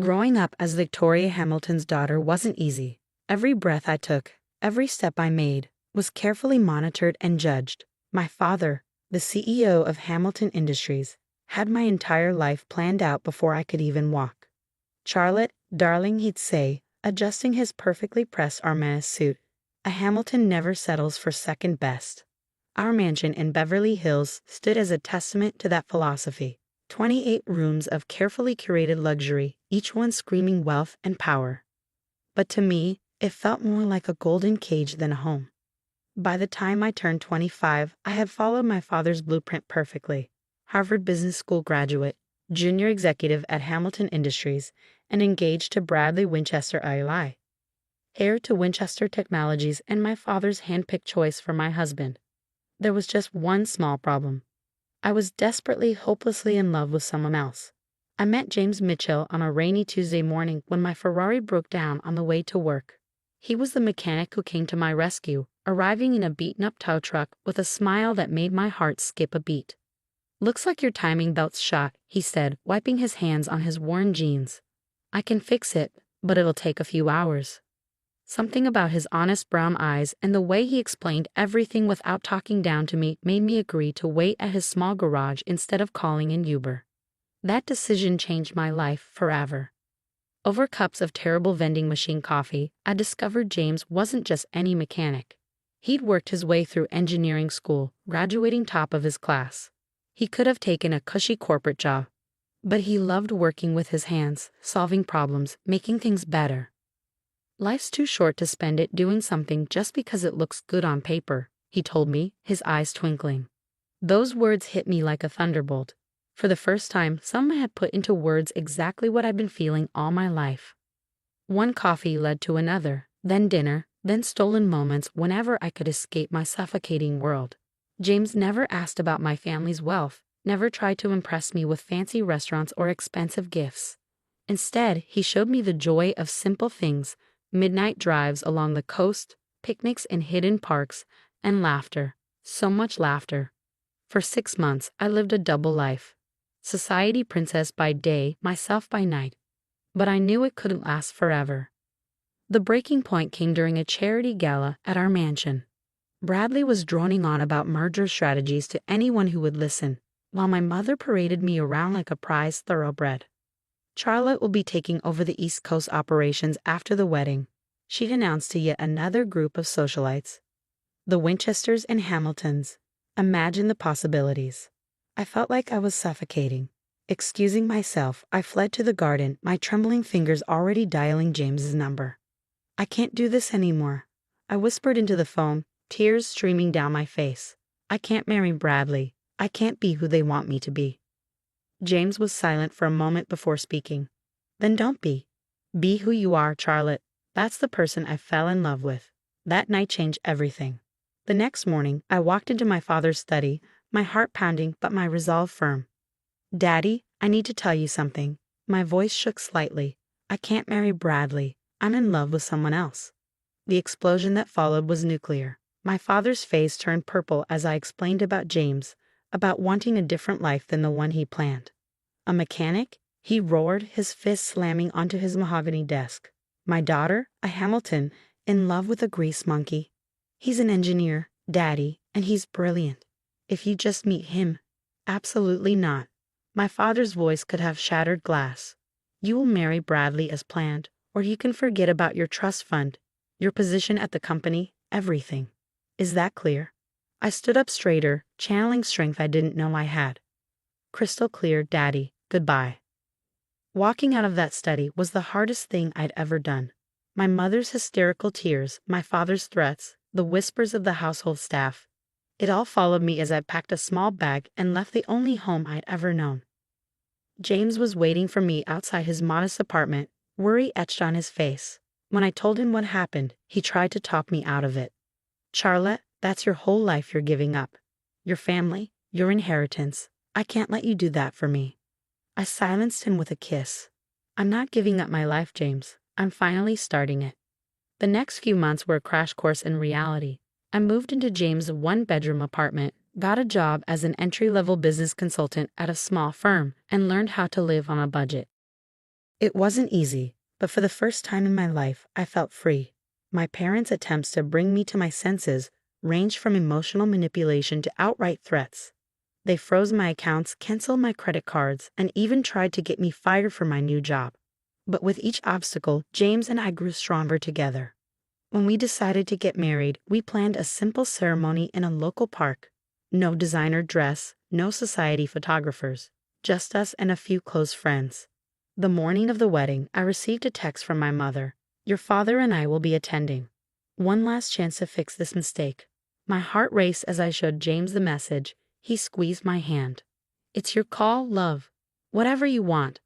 Growing up as Victoria Hamilton's daughter wasn't easy. Every breath I took, every step I made, was carefully monitored and judged. My father, the CEO of Hamilton Industries, had my entire life planned out before I could even walk. "Charlotte, darling," he'd say, adjusting his perfectly pressed Armani suit, "a Hamilton never settles for second best." Our mansion in Beverly Hills stood as a testament to that philosophy. 28 rooms of carefully curated luxury, each one screaming wealth and power. But to me, it felt more like a golden cage than a home. By the time I turned 25, I had followed my father's blueprint perfectly. Harvard Business School graduate, junior executive at Hamilton Industries, and engaged to Bradley Winchester ILI. Heir to Winchester Technologies and my father's handpicked choice for my husband. There was just one small problem. I was desperately, hopelessly in love with someone else. I met James Mitchell on a rainy Tuesday morning when my Ferrari broke down on the way to work. He was the mechanic who came to my rescue, arriving in a beaten-up tow truck with a smile that made my heart skip a beat. "Looks like your timing belt's shot," he said, wiping his hands on his worn jeans. "I can fix it, but it'll take a few hours." Something about his honest brown eyes and the way he explained everything without talking down to me made me agree to wait at his small garage instead of calling an Uber. That decision changed my life forever. Over cups of terrible vending machine coffee, I discovered James wasn't just any mechanic. He'd worked his way through engineering school, graduating top of his class. He could have taken a cushy corporate job, but he loved working with his hands, solving problems, making things better. "Life's too short to spend it doing something just because it looks good on paper," he told me, his eyes twinkling. Those words hit me like a thunderbolt. For the first time, someone had put into words exactly what I'd been feeling all my life. One coffee led to another, then dinner, then stolen moments whenever I could escape my suffocating world. James never asked about my family's wealth, never tried to impress me with fancy restaurants or expensive gifts. Instead, he showed me the joy of simple things: midnight drives along the coast, picnics in hidden parks, and laughter. So much laughter. For 6 months, I lived a double life. Society princess by day, myself by night. But I knew it couldn't last forever. The breaking point came during a charity gala at our mansion. Bradley was droning on about merger strategies to anyone who would listen, while my mother paraded me around like a prized thoroughbred. "Charlotte will be taking over the East Coast operations after the wedding," she'd announced to yet another group of socialites. The Winchesters and Hamiltons. Imagine the possibilities. I felt like I was suffocating. Excusing myself, I fled to the garden, my trembling fingers already dialing James's number. "I can't do this anymore," I whispered into the phone, tears streaming down my face. "I can't marry Bradley. I can't be who they want me to be." James was silent for a moment before speaking. "Then don't be. Be who you are, Charlotte. That's the person I fell in love with." That night changed everything. The next morning, I walked into my father's study, my heart pounding but my resolve firm. "Daddy, I need to tell you something." My voice shook slightly. "I can't marry Bradley. I'm in love with someone else." The explosion that followed was nuclear. My father's face turned purple as I explained about James, about wanting a different life than the one he planned. "A mechanic?" he roared, his fist slamming onto his mahogany desk. "My daughter, a Hamilton, in love with a grease monkey. He's an engineer, Daddy, and he's brilliant. If you just meet him." "Absolutely not." My father's voice could have shattered glass. "You will marry Bradley as planned, or you can forget about your trust fund, your position at the company, everything. Is that clear?" I stood up straighter, channeling strength I didn't know I had. "Crystal clear, Daddy. Goodbye." Walking out of that study was the hardest thing I'd ever done. My mother's hysterical tears, my father's threats, the whispers of the household staff. It all followed me as I packed a small bag and left the only home I'd ever known. James was waiting for me outside his modest apartment, worry etched on his face. When I told him what happened, he tried to talk me out of it. "Charlotte, that's your whole life you're giving up. Your family, your inheritance. I can't let you do that for me." I silenced him with a kiss. "I'm not giving up my life, James. I'm finally starting it." The next few months were a crash course in reality. I moved into James' one-bedroom apartment, got a job as an entry-level business consultant at a small firm, and learned how to live on a budget. It wasn't easy, but for the first time in my life, I felt free. My parents' attempts to bring me to my senses ranged from emotional manipulation to outright threats. They froze my accounts, canceled my credit cards, and even tried to get me fired from my new job. But with each obstacle, James and I grew stronger together. When we decided to get married, we planned a simple ceremony in a local park. No designer dress, no society photographers, just us and a few close friends. The morning of the wedding, I received a text from my mother. "Your father and I will be attending. One last chance to fix this mistake." My heart raced as I showed James the message. He squeezed my hand. "It's your call, love. Whatever you want."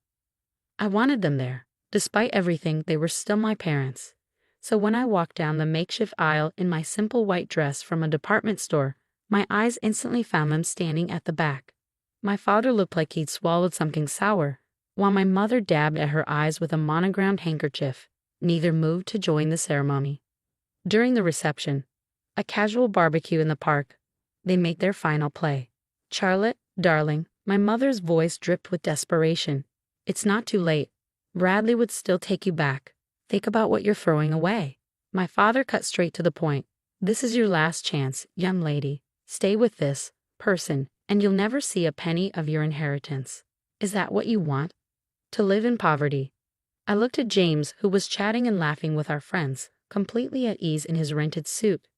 I wanted them there. Despite everything, they were still my parents. So when I walked down the makeshift aisle in my simple white dress from a department store, my eyes instantly found them standing at the back. My father looked like he'd swallowed something sour, while my mother dabbed at her eyes with a monogrammed handkerchief. Neither moved to join the ceremony. During the reception, a casual barbecue in the park, they made their final play. "Charlotte, darling," my mother's voice dripped with desperation. "It's not too late. Bradley would still take you back. Think about what you're throwing away." My father cut straight to the point. "This is your last chance, young lady. Stay with this person, and you'll never see a penny of your inheritance. Is that what you want? To live in poverty?" I looked at James, who was chatting and laughing with our friends, completely at ease in his rented suit.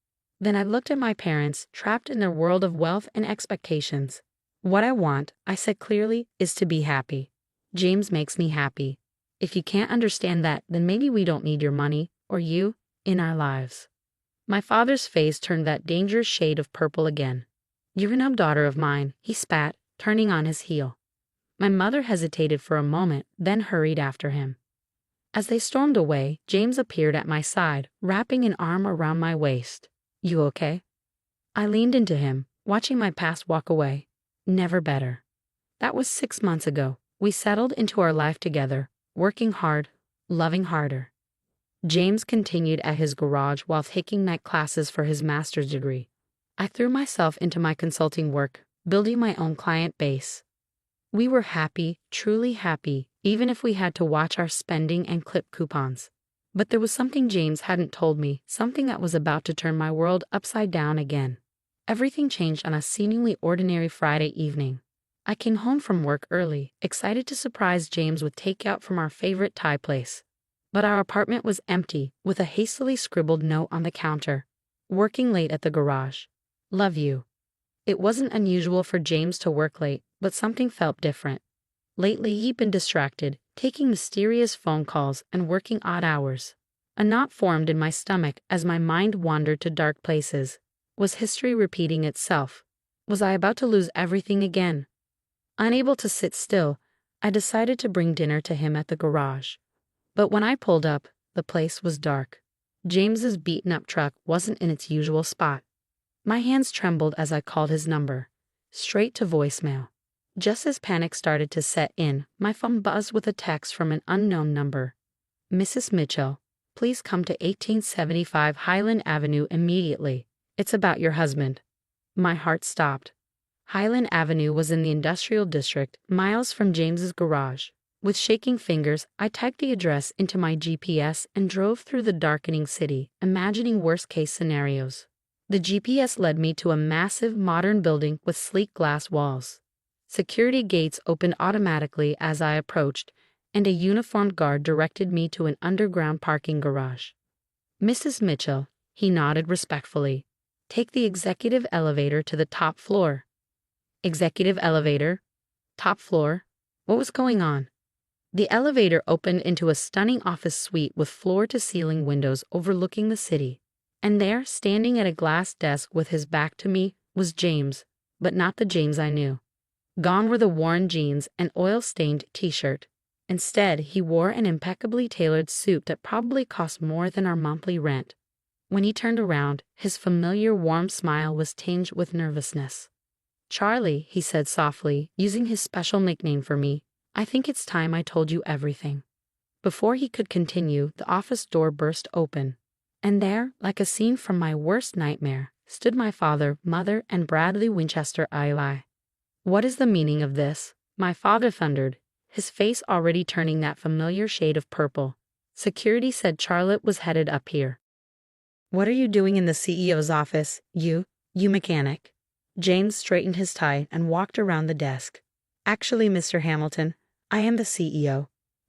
Then I looked at my parents, trapped in their world of wealth and expectations. "What I want," I said clearly, "is to be happy. James makes me happy. If you can't understand that, then maybe we don't need your money, or you, in our lives." My father's face turned that dangerous shade of purple again. "You're an daughter of mine," he spat, turning on his heel. My mother hesitated for a moment, then hurried after him. As they stormed away, James appeared at my side, wrapping an arm around my waist. "You okay?" I leaned into him, watching my past walk away. Never better. That was 6 months ago. We settled into our life together, working hard, loving harder. James continued at his garage while taking night classes for his master's degree. I threw myself into my consulting work, building my own client base. We were happy, truly happy, even if we had to watch our spending and clip coupons. But there was something James hadn't told me, something that was about to turn my world upside down again. Everything changed on a seemingly ordinary Friday evening. I came home from work early, excited to surprise James with takeout from our favorite Thai place. But our apartment was empty, with a hastily scribbled note on the counter. "Working late at the garage. Love you." It wasn't unusual for James to work late, but something felt different. Lately he'd been distracted, taking mysterious phone calls and working odd hours. A knot formed in my stomach as my mind wandered to dark places. Was history repeating itself? Was I about to lose everything again? Unable to sit still, I decided to bring dinner to him at the garage. But when I pulled up, the place was dark. James's beaten-up truck wasn't in its usual spot. My hands trembled as I called his number. Straight to voicemail. Just as panic started to set in, my phone buzzed with a text from an unknown number. "Mrs. Mitchell, please come to 1875 Highland Avenue immediately. It's about your husband." My heart stopped. Highland Avenue was in the industrial district, miles from James's garage. With shaking fingers, I typed the address into my GPS and drove through the darkening city, imagining worst-case scenarios. The GPS led me to a massive modern building with sleek glass walls. Security gates opened automatically as I approached, and a uniformed guard directed me to an underground parking garage. "Mrs. Mitchell," he nodded respectfully. "Take the executive elevator to the top floor." Executive elevator? Top floor? What was going on? The elevator opened into a stunning office suite with floor-to-ceiling windows overlooking the city. And there, standing at a glass desk with his back to me, was James, but not the James I knew. Gone were the worn jeans and oil-stained t-shirt. Instead, he wore an impeccably tailored suit that probably cost more than our monthly rent. When he turned around, his familiar warm smile was tinged with nervousness. "Charlie," he said softly, using his special nickname for me, "I think it's time I told you everything." Before he could continue, the office door burst open. And there, like a scene from my worst nightmare, stood my father, mother, and Bradley Winchester Eli. "What is the meaning of this?" my father thundered, his face already turning that familiar shade of purple. Security said Charlotte was headed up here. What are you doing in the CEO's office, you mechanic? James straightened his tie and walked around the desk. Actually, Mr. Hamilton, I am the CEO.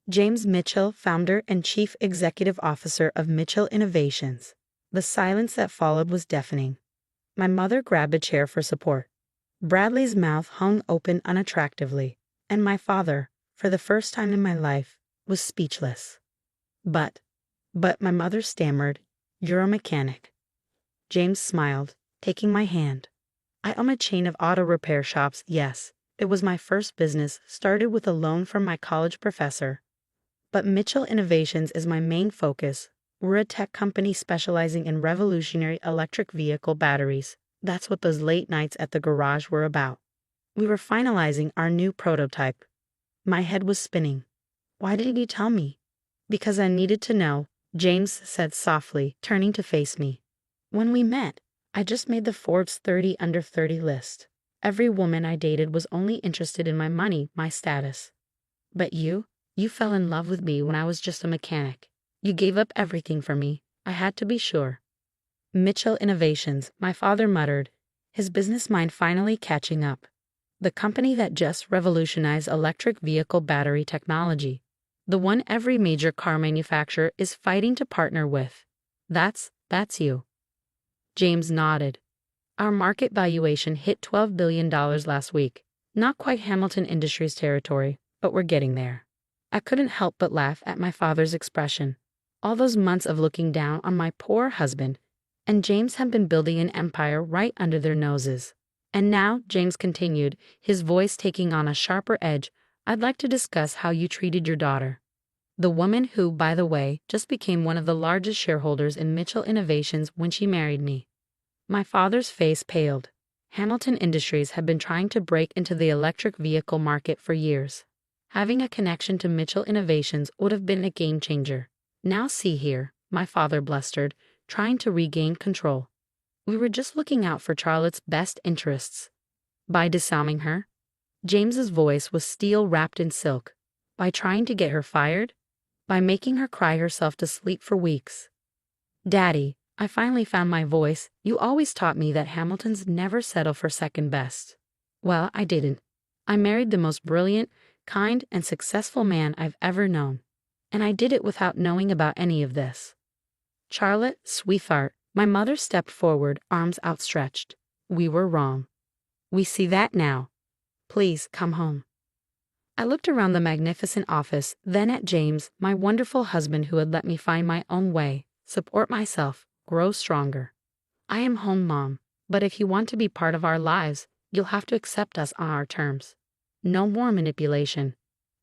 James Mitchell, founder and chief executive officer of Mitchell Innovations. The silence that followed was deafening. My mother grabbed a chair for support. Bradley's mouth hung open unattractively, and my father, for the first time in my life, was speechless. But my mother stammered, "You're a mechanic." James smiled, taking my hand. I own a chain of auto repair shops, yes. It was my first business, started with a loan from my college professor. But Mitchell Innovations is my main focus. We're a tech company specializing in revolutionary electric vehicle batteries. That's what those late nights at the garage were about. We were finalizing our new prototype. My head was spinning. Why didn't you tell me? Because I needed to know, James said softly, turning to face me. When we met, I just made the Forbes 30 under 30 list. Every woman I dated was only interested in my money, my status. But you fell in love with me when I was just a mechanic. You gave up everything for me. I had to be sure. Mitchell Innovations, my father muttered, his business mind finally catching up. The company that just revolutionized electric vehicle battery technology. The one every major car manufacturer is fighting to partner with. That's you. James nodded. Our market valuation hit $12 billion last week. Not quite Hamilton Industries territory, but we're getting there. I couldn't help but laugh at my father's expression. All those months of looking down on my poor husband, and James had been building an empire right under their noses. And now, James continued, his voice taking on a sharper edge, I'd like to discuss how you treated your daughter. The woman who, by the way, just became one of the largest shareholders in Mitchell Innovations when she married me. My father's face paled. Hamilton Industries had been trying to break into the electric vehicle market for years. Having a connection to Mitchell Innovations would have been a game changer. Now see here, my father blustered, trying to regain control. We were just looking out for Charlotte's best interests. By disarming her? James's voice was steel wrapped in silk. By trying to get her fired? By making her cry herself to sleep for weeks. Daddy, I finally found my voice. You always taught me that Hamiltons never settle for second best. Well, I didn't. I married the most brilliant, kind, and successful man I've ever known. And I did it without knowing about any of this. Charlotte, sweetheart, my mother stepped forward, arms outstretched. We were wrong. We see that now. Please come home. I looked around the magnificent office, then at James, my wonderful husband who had let me find my own way, support myself, grow stronger. I am home, Mom, but if you want to be part of our lives, you'll have to accept us on our terms. No more manipulation.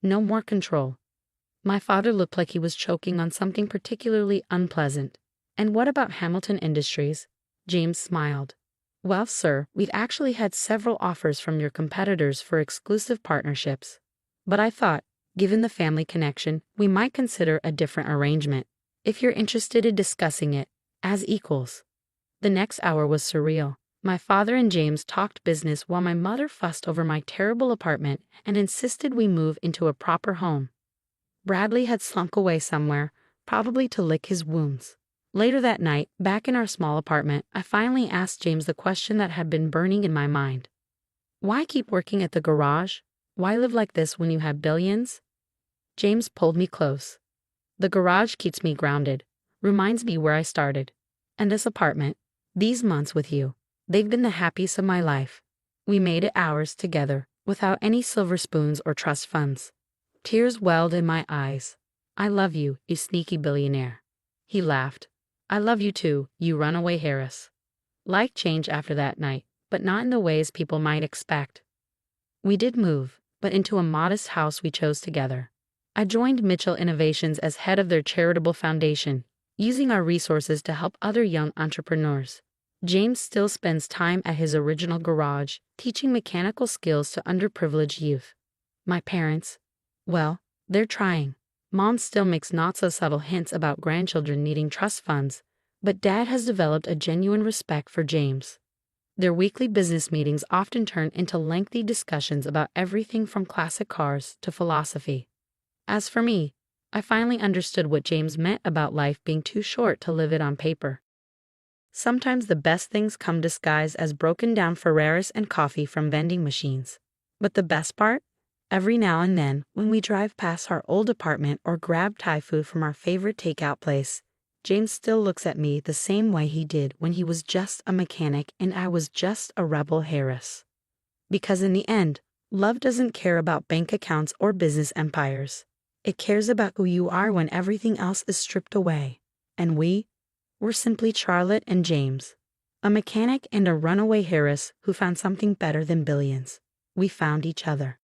No more control. My father looked like he was choking on something particularly unpleasant. And what about Hamilton Industries? James smiled. Well, sir, we've actually had several offers from your competitors for exclusive partnerships. But I thought, given the family connection, we might consider a different arrangement, if you're interested in discussing it, as equals. The next hour was surreal. My father and James talked business while my mother fussed over my terrible apartment and insisted we move into a proper home. Bradley had slunk away somewhere, probably to lick his wounds. Later that night, back in our small apartment, I finally asked James the question that had been burning in my mind. Why keep working at the garage? Why live like this when you have billions? James pulled me close. The garage keeps me grounded, reminds me where I started. And this apartment, these months with you, they've been the happiest of my life. We made it ours together, without any silver spoons or trust funds. Tears welled in my eyes. I love you, you sneaky billionaire. He laughed. I love you too, you runaway Harris. Life changed after that night, but not in the ways people might expect. We did move, but into a modest house we chose together. I joined Mitchell Innovations as head of their charitable foundation, using our resources to help other young entrepreneurs. James still spends time at his original garage, teaching mechanical skills to underprivileged youth. My parents, well, they're trying. Mom still makes not-so-subtle hints about grandchildren needing trust funds, but Dad has developed a genuine respect for James. Their weekly business meetings often turn into lengthy discussions about everything from classic cars to philosophy. As for me, I finally understood what James meant about life being too short to live it on paper. Sometimes the best things come disguised as broken down Ferraris and coffee from vending machines. But the best part? Every now and then, when we drive past our old apartment or grab Thai food from our favorite takeout place, James still looks at me the same way he did when he was just a mechanic and I was just a rebel Harris. Because in the end, love doesn't care about bank accounts or business empires. It cares about who you are when everything else is stripped away. And we're simply Charlotte and James, a mechanic and a runaway Harris who found something better than billions. We found each other.